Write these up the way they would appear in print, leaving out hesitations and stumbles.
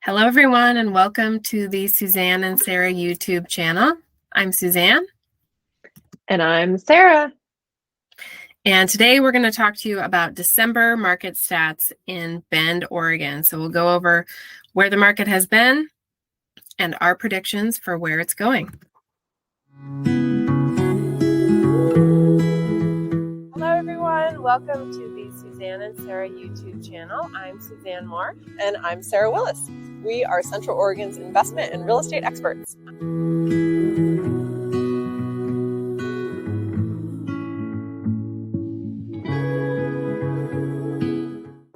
Hello, everyone, and welcome to the Suzanne and Sarah YouTube channel. I'm Suzanne. And I'm Sarah. And today we're going to talk to you about December market stats in Bend, Oregon. So we'll go over where the market has been and our predictions for where it's going. Hello, everyone. Welcome to the Suzanne and Sarah YouTube channel. I'm Suzanne Moore. And I'm Sarah Willis. We are Central Oregon's investment and real estate experts.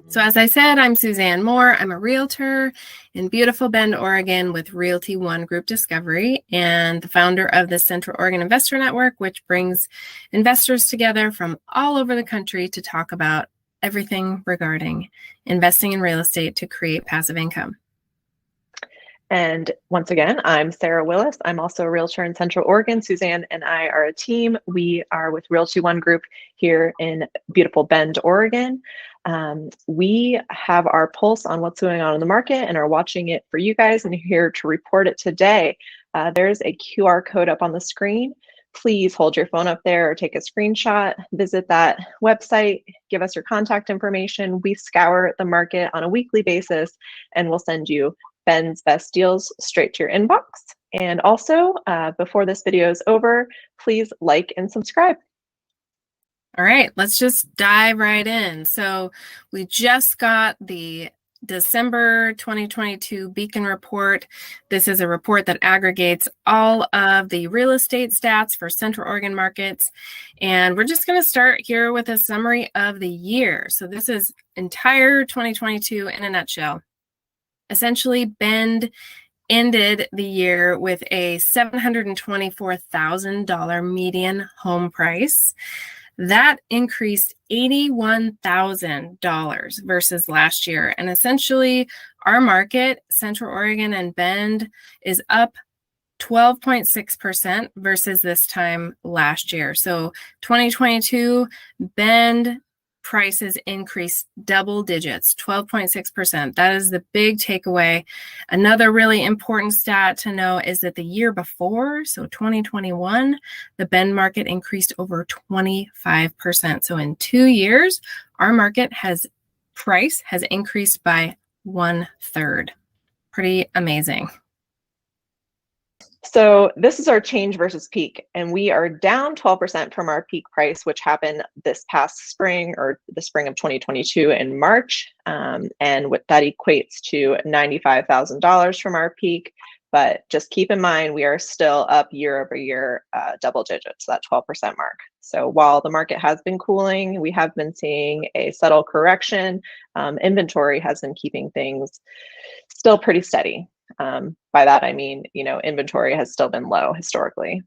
So as I said, I'm Suzanne Moore. I'm a realtor in beautiful Bend, Oregon with Realty One Group Discovery and the founder of the Central Oregon Investor Network, which brings investors together from all over the country to talk about everything regarding investing in real estate to create passive income. And once again, I'm Sarah Willis. I'm also a realtor in Central Oregon. Suzanne and I are a team. We are with Realty One Group here in beautiful Bend, Oregon. We have our pulse on what's going on in the market and are watching it for you guys and here to report it today. There's a QR code up on the screen. Please hold your phone up there or take a screenshot, visit that website, give us your contact information. We scour the market on a weekly basis and we'll send you Bend's best deals straight to your inbox. And also, before this video is over, please like and subscribe. All right, let's just dive right in. So we just got the December 2022 Beacon report. This is a report that aggregates all of the real estate stats for Central Oregon markets. And we're just going to start here with a summary of the year. So this is entire 2022 in a nutshell. Essentially, Bend ended the year with a $724,000 median home price. That increased $81,000 versus last year. And essentially, our market, Central Oregon and Bend, is up 12.6% versus this time last year. So 2022, Bend prices increased double digits, 12.6%. That is the big takeaway. Another really important stat to know is that the year before, so 2021, the Bend market increased over 25%. So in 2 years, our market price has increased by 1/3. Pretty amazing. So this is our change versus peak, and we are down 12% from our peak price, which happened this past spring or the spring of 2022 in March. And what that equates to $95,000 from our peak. But just keep in mind, we are still up year over year, double digits, that 12% mark. So while the market has been cooling, we have been seeing a subtle correction. Inventory has been keeping things still pretty steady. By that, I mean, inventory has still been low historically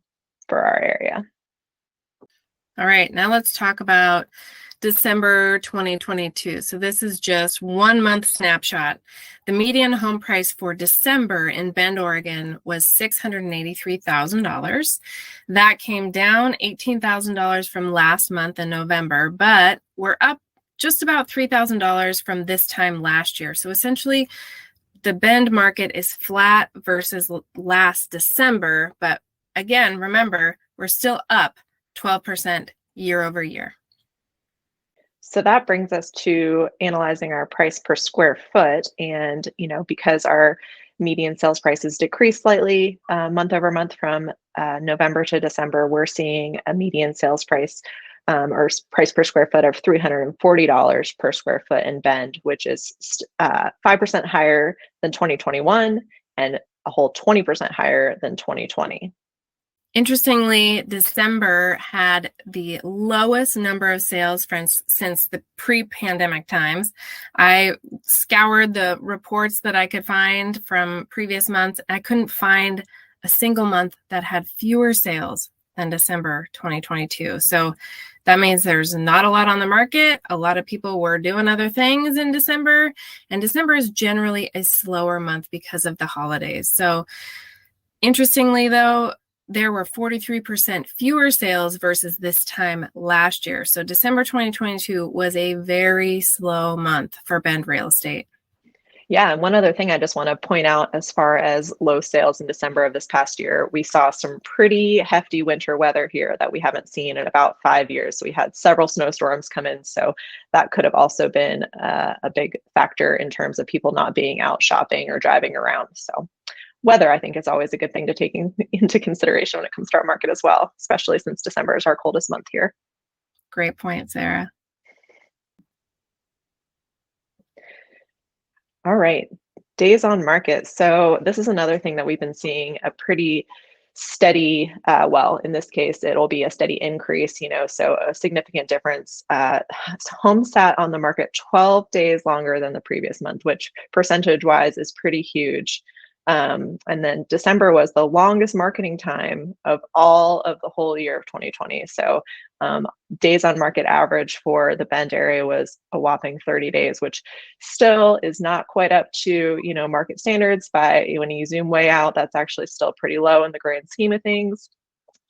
for our area. All right, now let's talk about December 2022. So this is just 1 month snapshot. The median home price for December in Bend, Oregon was $683,000. That came down $18,000 from last month in November, but we're up just about $3,000 from this time last year. So essentially, the Bend market is flat versus last December, but again, remember, we're still up 12% year over year. So that brings us to analyzing our price per square foot. And, because our median sales prices decreased slightly month over month from November to December, we're seeing a median sales price or price per square foot of $340 per square foot in Bend, which is 5% higher than 2021 and a whole 20% higher than 2020. Interestingly, December had the lowest number of sales since the pre-pandemic times. I scoured the reports that I could find from previous months. I couldn't find a single month that had fewer sales than December 2022. So that means there's not a lot on the market. A lot of people were doing other things in December, and December is generally a slower month because of the holidays. So interestingly, though, there were 43% fewer sales versus this time last year. So December 2022 was a very slow month for Bend real estate. Yeah, and one other thing I just want to point out as far as low sales in December of this past year, we saw some pretty hefty winter weather here that we haven't seen in about 5 years. So we had several snowstorms come in, so that could have also been a big factor in terms of people not being out shopping or driving around. So weather, I think, is always a good thing to take into consideration when it comes to our market as well, especially since December is our coldest month here. Great point, Sarah. All right, days on market. So this is another thing that we've been seeing a pretty steady, well, in this case, it'll be a steady increase, so a significant difference. Home sat on the market 12 days longer than the previous month, which percentage-wise is pretty huge. And then December was the longest marketing time of all of the whole year of 2020. So days on market average for the Bend area was a whopping 30 days, which still is not quite up to, market standards. By when you zoom way out, that's actually still pretty low in the grand scheme of things.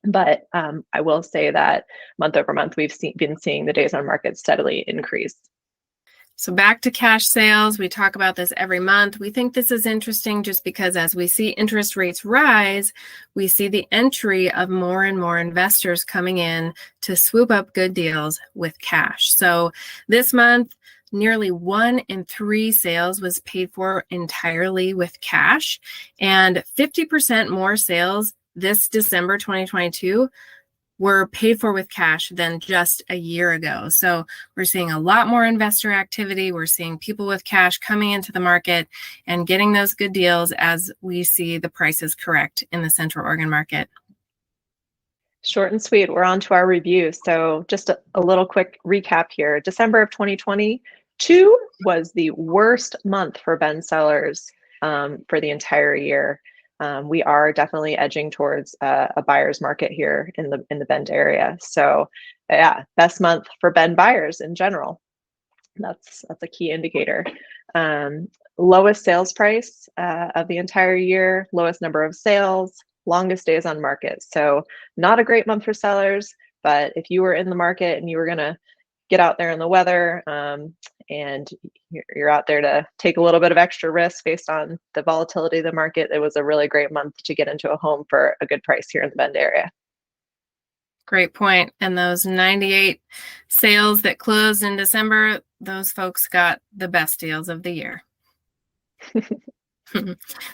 But I will say that month over month, we've been seeing the days on market steadily increase. So back to cash sales, we talk about this every month. We think this is interesting just because as we see interest rates rise, we see the entry of more and more investors coming in to swoop up good deals with cash. So this month, nearly 1 in 3 sales was paid for entirely with cash, and 50% more sales this December 2022 were paid for with cash than just a year ago. So we're seeing a lot more investor activity. We're seeing people with cash coming into the market and getting those good deals as we see the prices correct in the Central Oregon market. Short and sweet, we're on to our review. So just a little quick recap here. December of 2022 was the worst month for Bend sellers for the entire year. We are definitely edging towards a buyer's market here in the Bend area. So yeah, best month for Bend buyers in general. That's a key indicator. Lowest sales price of the entire year, lowest number of sales, longest days on market. So not a great month for sellers, but if you were in the market and you were gonna get out there in the weather and you're out there to take a little bit of extra risk based on the volatility of the market, it was a really great month to get into a home for a good price here in the Bend area. Great point. And those 98 sales that closed in December, those folks got the best deals of the year.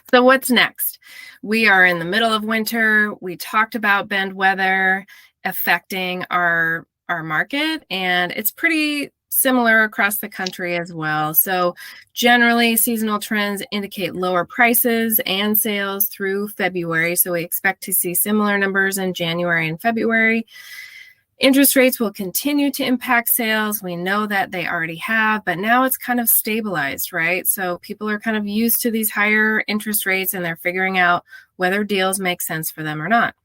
So what's next? We are in the middle of winter. We talked about Bend weather affecting our market, and it's pretty similar across the country as well. So generally, seasonal trends indicate lower prices and sales through February. So we expect to see similar numbers in January and February. Interest rates will continue to impact sales. We know that they already have, but now it's kind of stabilized, right? So people are kind of used to these higher interest rates and they're figuring out whether deals make sense for them or not.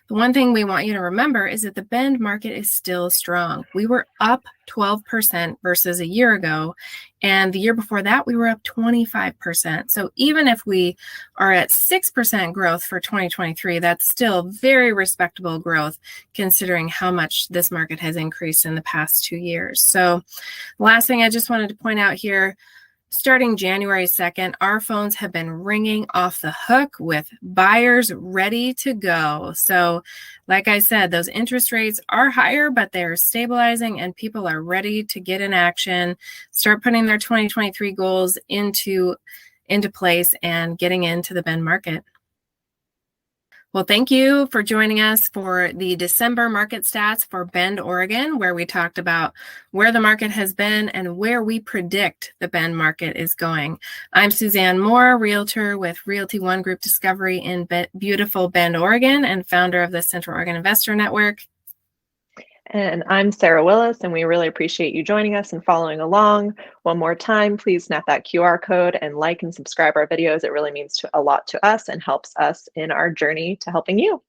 The one thing we want you to remember is that the Bend market is still strong. We were up 12% versus a year ago, and the year before that, we were up 25%. So even if we are at 6% growth for 2023, that's still very respectable growth considering how much this market has increased in the past 2 years. So last thing I just wanted to point out here, starting January 2nd, our phones have been ringing off the hook with buyers ready to go. So like I said, those interest rates are higher, but they're stabilizing and people are ready to get in action, start putting their 2023 goals into place and getting into the Bend market. Well, thank you for joining us for the December market stats for Bend, Oregon, where we talked about where the market has been and where we predict the Bend market is going. I'm Suzanne Moore, realtor with Realty One Group Discovery in beautiful Bend, Oregon, and founder of the Central Oregon Investor Network. And I'm Sarah Willis, and we really appreciate you joining us and following along. One more time, please snap that QR code and like and subscribe our videos. It really means a lot to us and helps us in our journey to helping you.